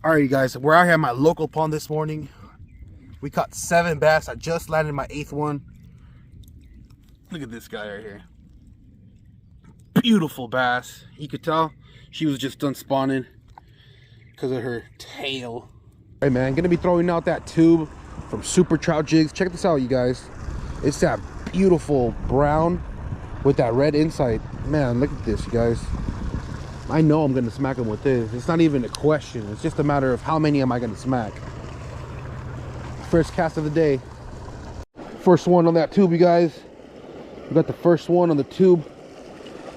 Alright guys, we're out here at my local pond this morning. We caught 7 bass. I just landed my 8th one. Look at this guy right here. Beautiful bass. You could tell she was just done spawning because of her tail. Alright man, gonna be throwing out that tube from Super Trout Jigs. Check this out, you guys. It's that beautiful brown with that red inside. Man, look at this, you guys. I know I'm gonna smack him with this. It's not even a question. It's just a matter of how many am I gonna smack. First cast of the day. First one on that tube, you guys. We got the first one on the tube.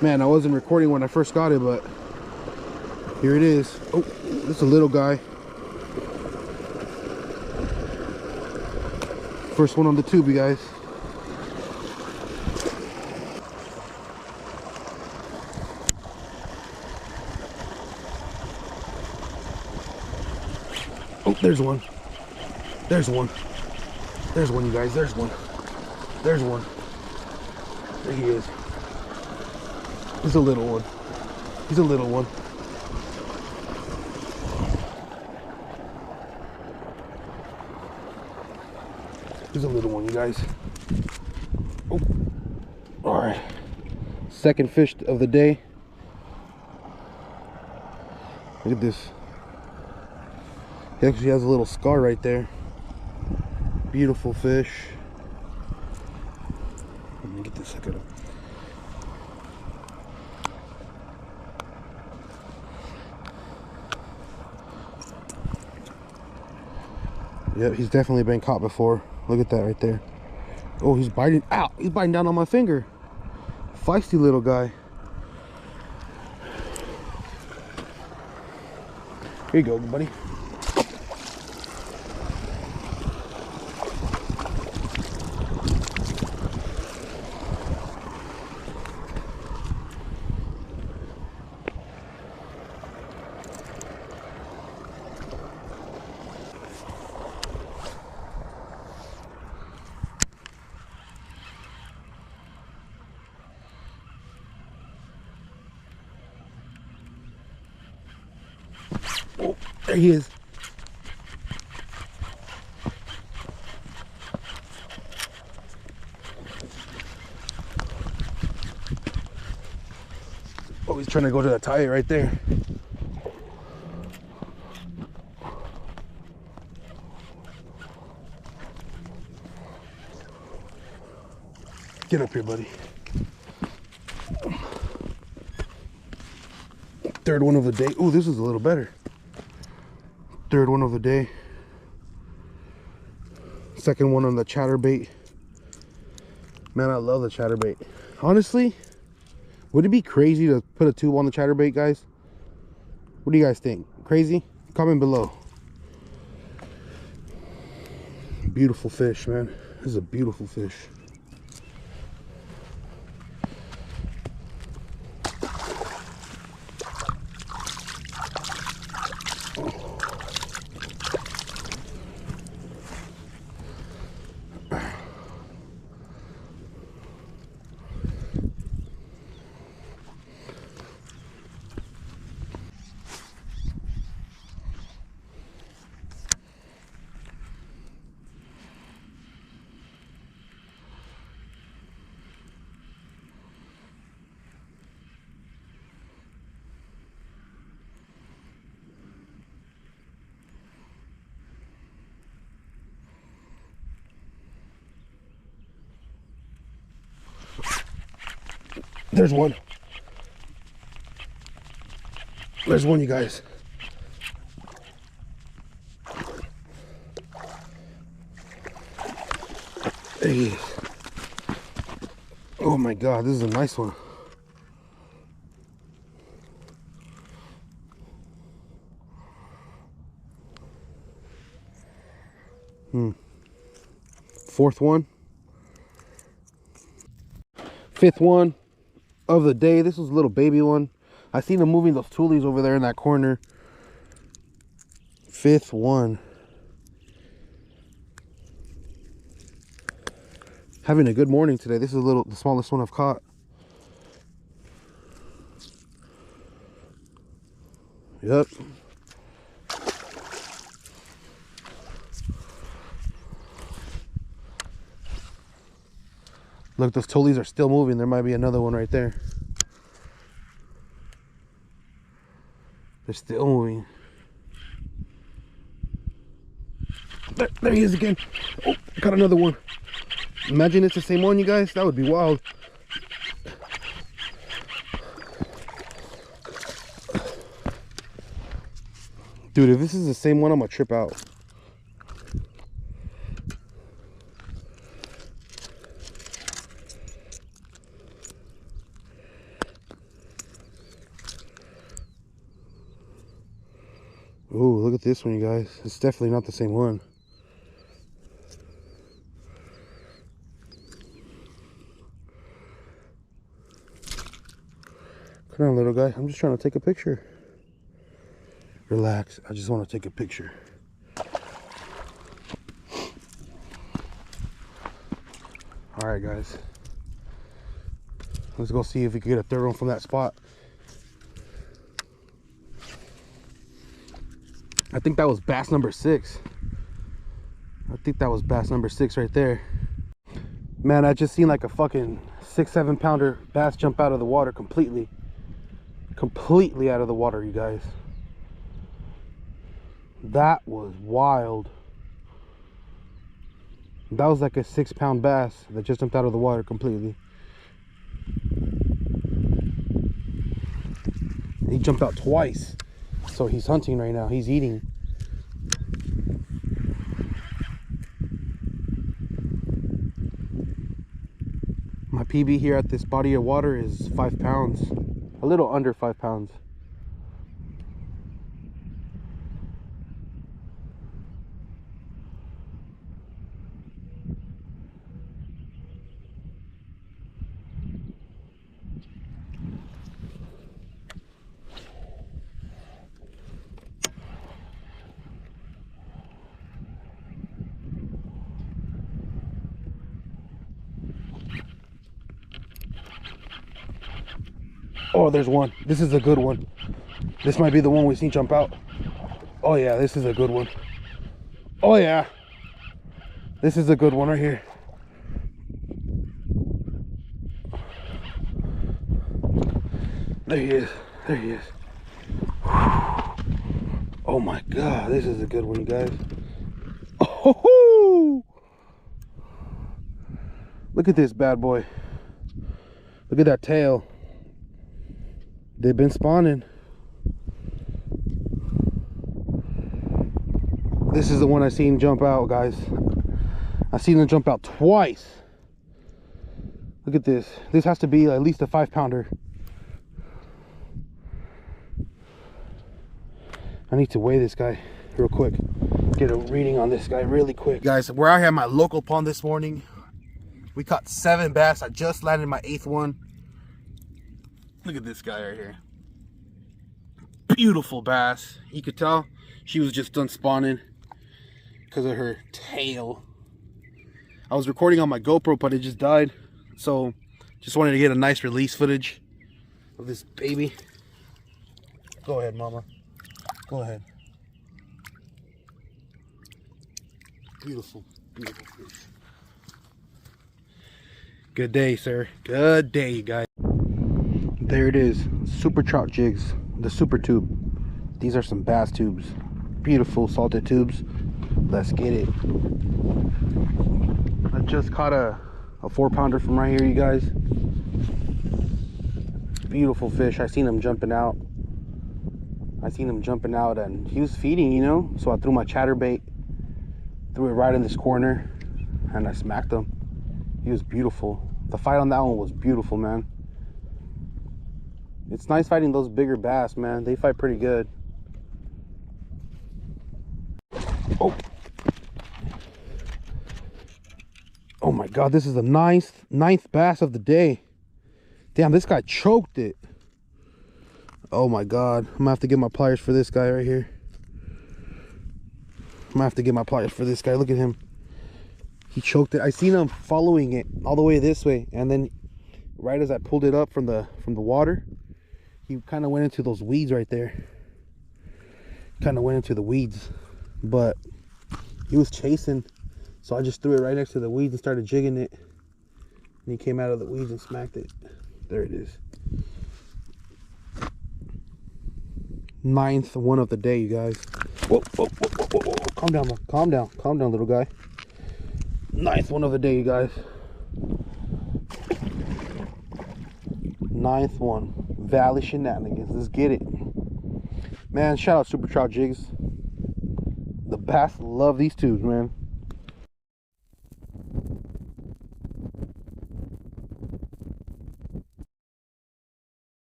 Man, I wasn't recording when I first got it, but here it is. Oh, it's a little guy. First one on the tube, you guys. Oh, there's one. There's one. There's one, you guys. There's one. There's one. There he is. He's a little one. He's a little one. He's a little one, you guys. Oh. All right. Second fish of the day. Look at this. He actually has a little scar right there. Beautiful fish. Let me get this. Look at him. Yep, he's definitely been caught before. Look at that right there. Oh, he's biting. Ow! He's biting down on my finger. Feisty little guy. Here you go, buddy. Oh, there he is. Oh, he's trying to go to that tire right there. Get up here, buddy. Third one of the day. Oh, this is a little better. Third one of the day. Second one on the chatterbait. Man, I love the chatterbait. Honestly, would it be crazy to put a tube on the chatterbait, guys? What do you guys think? Crazy? Comment below. Beautiful fish, man. This is a beautiful fish. There's one. There's one, you guys. There he is. Oh my God, this is a nice one. Fourth one. Fifth one of the day. This was a little baby one. I seen him moving those toolies over there in that corner. Fifth one. Having a good morning today. This is the smallest one I've caught. Yep. Look, those tullies are still moving. There might be another one right there. They're still moving. There he is again. Oh, got another one. Imagine it's the same one, you guys. That would be wild. Dude, if this is the same one, I'm gonna trip out. Ooh, look at this one, you guys. It's definitely not the same one. Come on, little guy. I'm just trying to take a picture. Relax. I just want to take a picture. All right, guys. Let's go see if we can get a third one from that spot. I think that was bass number 6. I think that was bass number 6 right there. Man, I just seen like a fucking 6-7 pounder bass jump out of the water completely. Completely out of the water, you guys. That was wild. That was like a 6-pound bass that just jumped out of the water completely. He jumped out twice. So he's hunting right now. He's eating. My PB here at this body of water is 5 pounds. A little under 5 pounds. Oh, there's one. This is a good one. This might be the one we seen jump out. Oh yeah, this is a good one. Oh yeah. This is a good one right here. There he is. There he is. Oh my God, this is a good one, you guys. Oh, look at this bad boy. Look at that tail. They've been spawning. This is the one I seen jump out, guys. I seen them jump out twice. Look at this. This has to be at least a 5 pounder. I need to weigh this guy real quick. Get a reading on this guy really quick. Guys, we're out here at my local pond this morning. We caught 7 bass. I just landed my 8th one. Look at this guy right here. Beautiful bass. You could tell she was just done spawning because of her tail. I was recording on my GoPro, but it just died. So just wanted to get a nice release footage of this baby. Go ahead, mama. Go ahead. Beautiful, beautiful fish. Good day, sir. Good day, you guys. There it is. Super trout jigs. The super tube. These are some bass tubes. Beautiful salted tubes. Let's get it. I just caught a 4 pounder from right here, you guys. Beautiful fish. I seen him jumping out. And he was feeding, you know. So I threw my chatterbait. Threw it right in this corner. And I smacked him. He was beautiful. The fight on that one was beautiful, man. It's nice fighting those bigger bass, man. They fight pretty good. Oh. Oh my God, this is the ninth bass of the day. Damn, this guy choked it. Oh my God. I'm gonna have to get my pliers for this guy right here. Look at him. He choked it. I seen him following it all the way this way, and then right as I pulled it up from the water, he kind of went into those weeds right there. Kind of went into the weeds, but he was chasing, so I just threw it right next to the weeds and started jigging it. he came out of the weeds and smacked it. There it is. 9th one of the day, you guys. Whoa, whoa, whoa, whoa, whoa, whoa. Calm down, calm down, calm down, little guy. 9th one of the day, you guys. 9th one. Valley Shenanigans. Let's get it. Man, shout out Super Trout Jigs. The bass love these tubes, man.